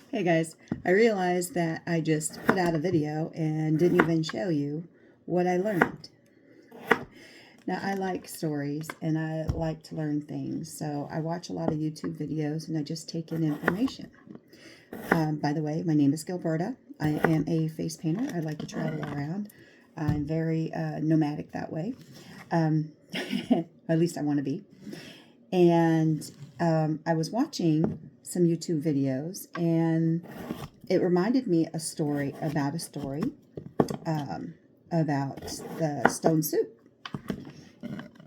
Hey guys, I realized that I just put out a video and didn't even show you what I learned. Now, I like stories and I like to learn things, so I watch a lot of YouTube videos and I just take in information. By the way, my name is Gilberta. I am a face painter. I like to travel around. I'm very nomadic that way. At least I want to be. And I was watching some YouTube videos, and it reminded me a story about about the stone soup.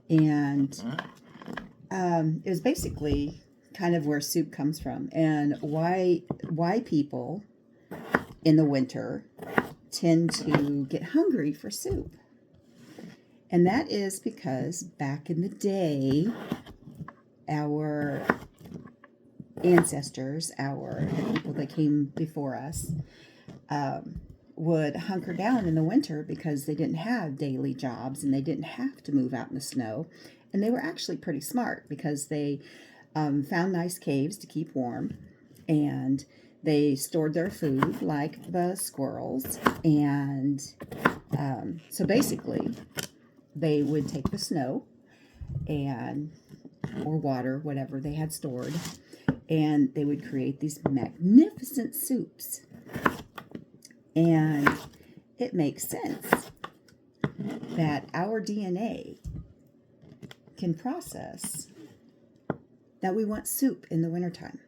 And it was basically kind of where soup comes from and why people in the winter tend to get hungry for soup. And that is because back in the day, our ancestors, the people that came before us, would hunker down in the winter because they didn't have daily jobs and they didn't have to move out in the snow. And they were actually pretty smart because they found nice caves to keep warm, and they stored their food like the squirrels. And so basically, they would take the snow and or water, whatever they had stored, and they would create these magnificent soups. And it makes sense that our DNA can process that we want soup in the wintertime.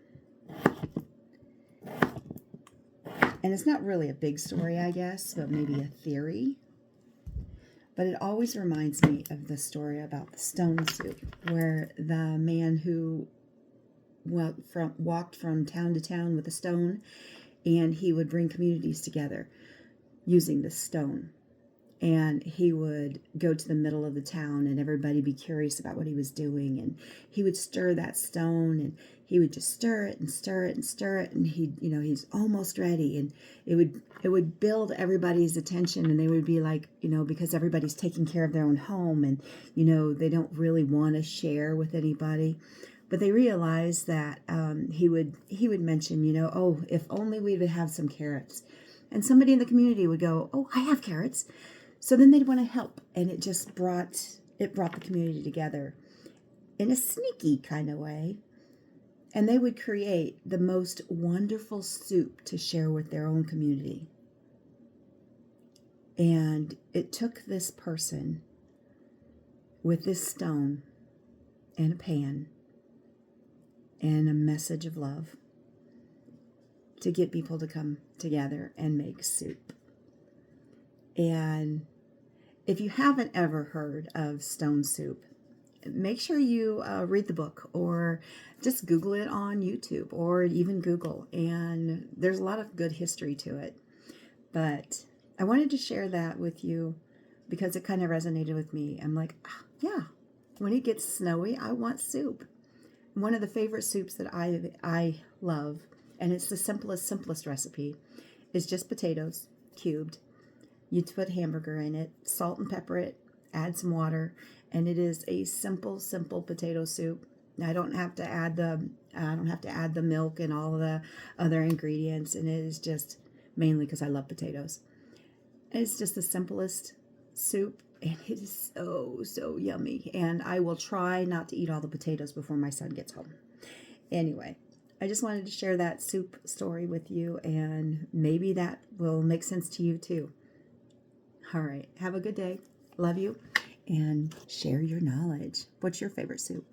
And it's not really a big story, I guess, but maybe a theory. But it always reminds me of the story about the stone soup, where the man who walked from town to town with a stone, and he would bring communities together using this stone. And he would go to the middle of the town and everybody be curious about what he was doing. And he would stir that stone and he would just stir it and stir it and stir it. And he's almost ready. And it would build everybody's attention, and they would be like, because everybody's taking care of their own home, and, they don't really want to share with anybody. But they realized that he would mention, oh, if only we would have some carrots. And somebody in the community would go, oh, I have carrots. So then they'd want to help, and it just brought the community together in a sneaky kind of way. And they would create the most wonderful soup to share with their own community. And it took this person with this stone and a pan and a message of love to get people to come together and make soup. And if you haven't ever heard of stone soup, make sure you read the book, or just Google it on YouTube, or even Google. And there's a lot of good history to it. But I wanted to share that with you because it kind of resonated with me. I'm like, yeah, when it gets snowy, I want soup. One of the favorite soups that I love, and it's the simplest recipe, is just potatoes cubed. You put hamburger in it, salt and pepper it, add some water, and it is a simple potato soup. I don't have to add the milk and all the other ingredients, and it is just mainly because I love potatoes. And it's just the simplest soup, and it is so yummy. And I will try not to eat all the potatoes before my son gets home. Anyway, I just wanted to share that soup story with you, and maybe that will make sense to you too. All right. Have a good day. Love you. And share your knowledge. What's your favorite soup?